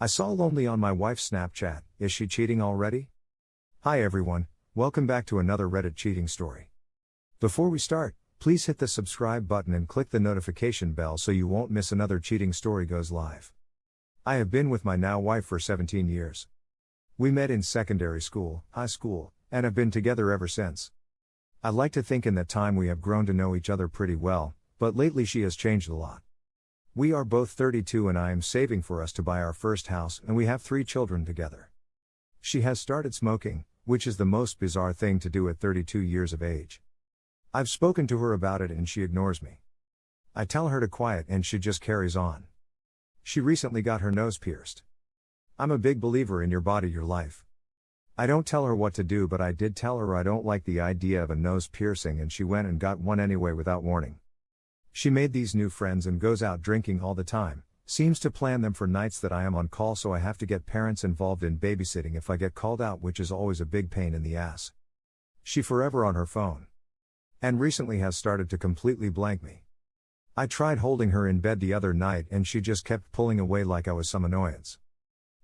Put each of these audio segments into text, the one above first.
I saw lonely on my wife's Snapchat, is she cheating already? Hi everyone, welcome back to another Reddit cheating story. Before we start, please hit the subscribe button and click the notification bell so you won't miss another cheating story goes live. I have been with my now wife for 17 years. We met in secondary school, high school, and have been together ever since. I'd like to think in that time we have grown to know each other pretty well, but lately she has changed a lot. We are both 32 and I am saving for us to buy our first house and we have 3 children together. She has started smoking, which is the most bizarre thing to do at 32 years of age. I've spoken to her about it and she ignores me. I tell her to quiet and she just carries on. She recently got her nose pierced. I'm a big believer in your body, your life. I don't tell her what to do, but I did tell her I don't like the idea of a nose piercing and she went and got one anyway without warning. She made these new friends and goes out drinking all the time, seems to plan them for nights that I am on call, so I have to get parents involved in babysitting if I get called out, which is always a big pain in the ass. She forever on her phone. And recently has started to completely blank me. I tried holding her in bed the other night and she just kept pulling away like I was some annoyance.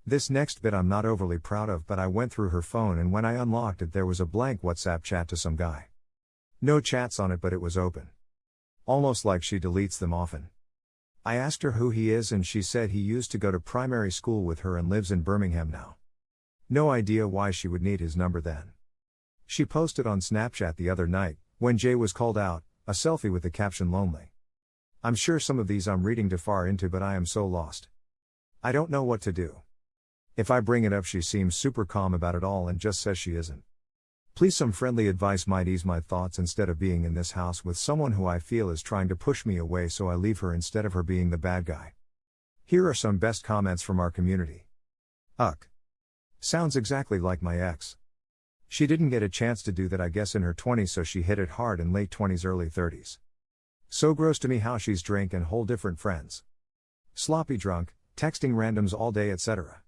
This next bit I'm not overly proud of, but I went through her phone and when I unlocked it there was a blank WhatsApp chat to some guy. No chats on it, but it was open. Almost like she deletes them often. I asked her who he is and she said he used to go to primary school with her and lives in Birmingham now. No idea why she would need his number then. She posted on Snapchat the other night, when Jay was called out, a selfie with the caption "lonely." I'm sure some of these I'm reading too far into, but I am so lost. I don't know what to do. If I bring it up she seems super calm about it all and just says she isn't. Please, some friendly advice might ease my thoughts instead of being in this house with someone who I feel is trying to push me away, so I leave her instead of her being the bad guy. Here are some best comments from our community. Uck. Sounds exactly like my ex. She didn't get a chance to do that I guess in her 20s, so she hit it hard in late 20s early 30s. So gross to me how she's drink and whole different friends. Sloppy drunk, texting randoms all day, etc.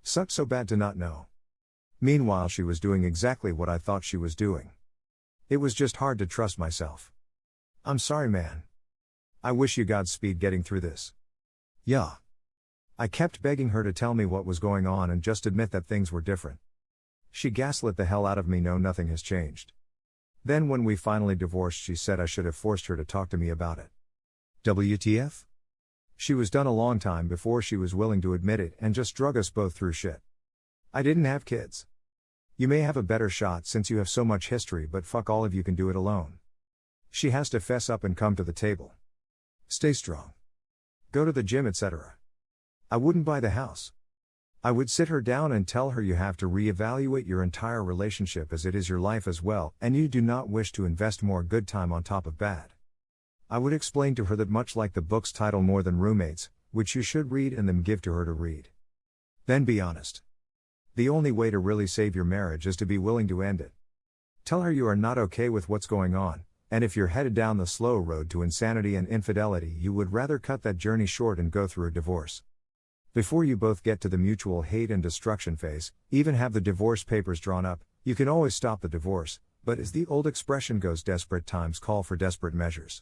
Sucked so bad to not know. Meanwhile she was doing exactly what I thought she was doing. It was just hard to trust myself. I'm sorry man. I wish you Godspeed getting through this. Yeah. I kept begging her to tell me what was going on and just admit that things were different. She gaslit the hell out of me. No, nothing has changed. Then when we finally divorced she said I should have forced her to talk to me about it. WTF? She was done a long time before she was willing to admit it and just drug us both through shit. I didn't have kids. You may have a better shot since you have so much history, but fuck all of you can do it alone. She has to fess up and come to the table. Stay strong. Go to the gym, etc. I wouldn't buy the house. I would sit her down and tell her you have to reevaluate your entire relationship as it is your life as well, and you do not wish to invest more good time on top of bad. I would explain to her that much like the book's title More Than Roommates, which you should read and then give to her to read. Then be honest. The only way to really save your marriage is to be willing to end it. Tell her you are not okay with what's going on, and if you're headed down the slow road to insanity and infidelity you would rather cut that journey short and go through a divorce. Before you both get to the mutual hate and destruction phase, even have the divorce papers drawn up. You can always stop the divorce, but as the old expression goes, desperate times call for desperate measures.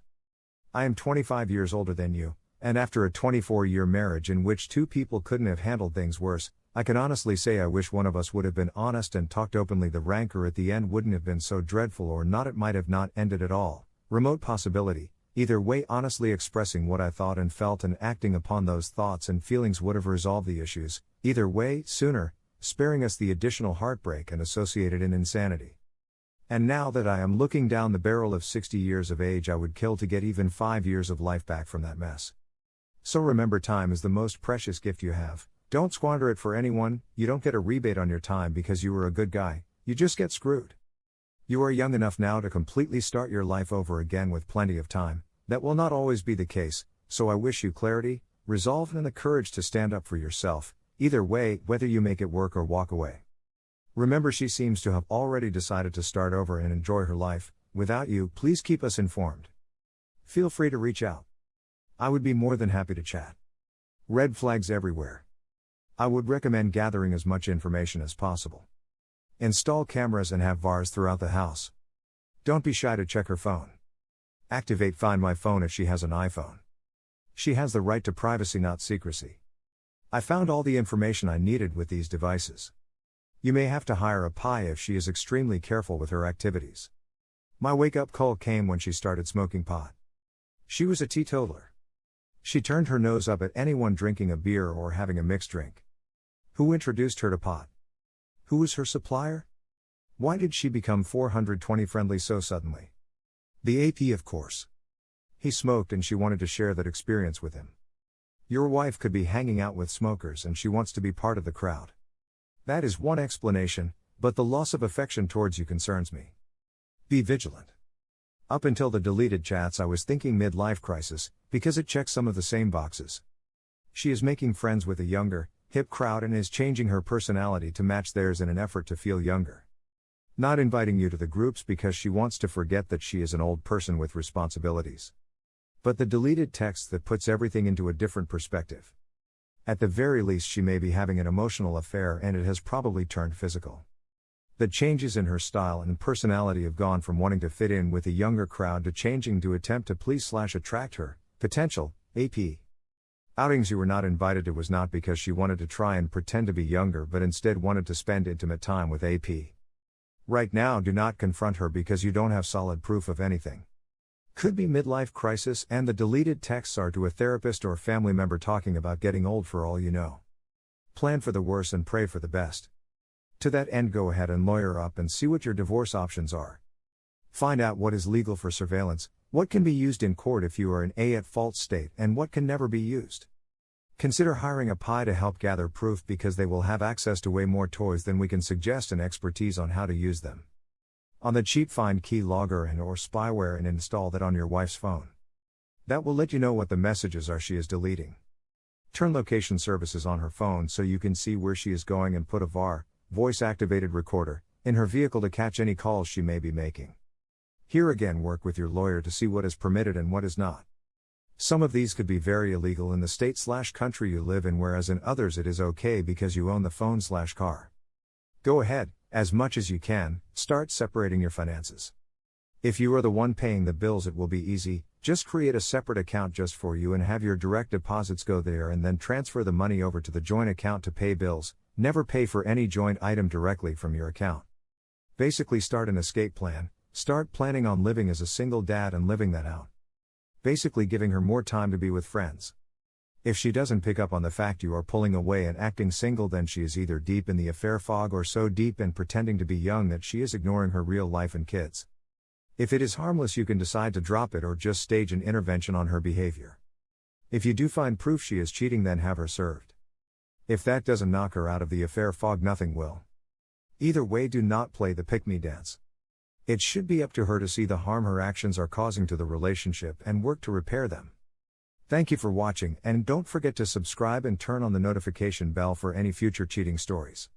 I am 25 years older than you, and after a 24-year marriage in which 2 people couldn't have handled things worse, I can honestly say I wish one of us would have been honest and talked openly. The rancor at the end wouldn't have been so dreadful, or not, it might have not ended at all. Remote possibility. Either way, honestly expressing what I thought and felt and acting upon those thoughts and feelings would have resolved the issues. Either way, sooner, sparing us the additional heartbreak and associated in insanity. And now that I am looking down the barrel of 60 years of age, I would kill to get even 5 years of life back from that mess. So remember, time is the most precious gift you have. Don't squander it for anyone. You don't get a rebate on your time because you were a good guy, you just get screwed. You are young enough now to completely start your life over again with plenty of time. That will not always be the case, so I wish you clarity, resolve and the courage to stand up for yourself, either way, whether you make it work or walk away. Remember, she seems to have already decided to start over and enjoy her life. Without you, please keep us informed. Feel free to reach out. I would be more than happy to chat. Red flags everywhere. I would recommend gathering as much information as possible. Install cameras and have VARs throughout the house. Don't be shy to check her phone. Activate Find My Phone if she has an iPhone. She has the right to privacy, not secrecy. I found all the information I needed with these devices. You may have to hire a pie if she is extremely careful with her activities. My wake-up call came when she started smoking pot. She was a teetotaler. She turned her nose up at anyone drinking a beer or having a mixed drink. Who introduced her to pot? Who was her supplier? Why did she become 420 friendly so suddenly? The AP, of course. He smoked and she wanted to share that experience with him. Your wife could be hanging out with smokers and she wants to be part of the crowd. That is one explanation, but the loss of affection towards you concerns me. Be vigilant. Up until the deleted chats I was thinking midlife crisis, because it checks some of the same boxes. She is making friends with a younger, hip crowd and is changing her personality to match theirs in an effort to feel younger. Not inviting you to the groups because she wants to forget that she is an old person with responsibilities. But the deleted text that puts everything into a different perspective. At the very least she may be having an emotional affair and it has probably turned physical. The changes in her style and personality have gone from wanting to fit in with a younger crowd to changing to attempt to please/attract her, potential, AP. Outings you were not invited to was not because she wanted to try and pretend to be younger but instead wanted to spend intimate time with AP. Right now do not confront her because you don't have solid proof of anything. Could be midlife crisis and the deleted texts are to a therapist or family member talking about getting old for all you know. Plan for the worst and pray for the best. To that end go ahead and lawyer up and see what your divorce options are. Find out what is legal for surveillance, what can be used in court if you are in a at-fault state and what can never be used. Consider hiring a PI to help gather proof because they will have access to way more toys than we can suggest and expertise on how to use them. On the cheap find keylogger and or spyware and install that on your wife's phone. That will let you know what the messages are she is deleting. Turn location services on her phone so you can see where she is going and put a VAR, voice-activated recorder, in her vehicle to catch any calls she may be making. Here again work with your lawyer to see what is permitted and what is not. Some of these could be very illegal in the state/country you live in whereas in others it is okay because you own the phone/car. Go ahead, as much as you can, start separating your finances. If you are the one paying the bills it will be easy, just create a separate account just for you and have your direct deposits go there and then transfer the money over to the joint account to pay bills. Never pay for any joint item directly from your account. Basically start an escape plan, start planning on living as a single dad and living that out. Basically giving her more time to be with friends. If she doesn't pick up on the fact you are pulling away and acting single then she is either deep in the affair fog or so deep and pretending to be young that she is ignoring her real life and kids. If it is harmless you can decide to drop it or just stage an intervention on her behavior. If you do find proof she is cheating then have her served. If that doesn't knock her out of the affair fog nothing will. Either way do not play the pick-me dance. It should be up to her to see the harm her actions are causing to the relationship and work to repair them. Thank you for watching and don't forget to subscribe and turn on the notification bell for any future cheating stories.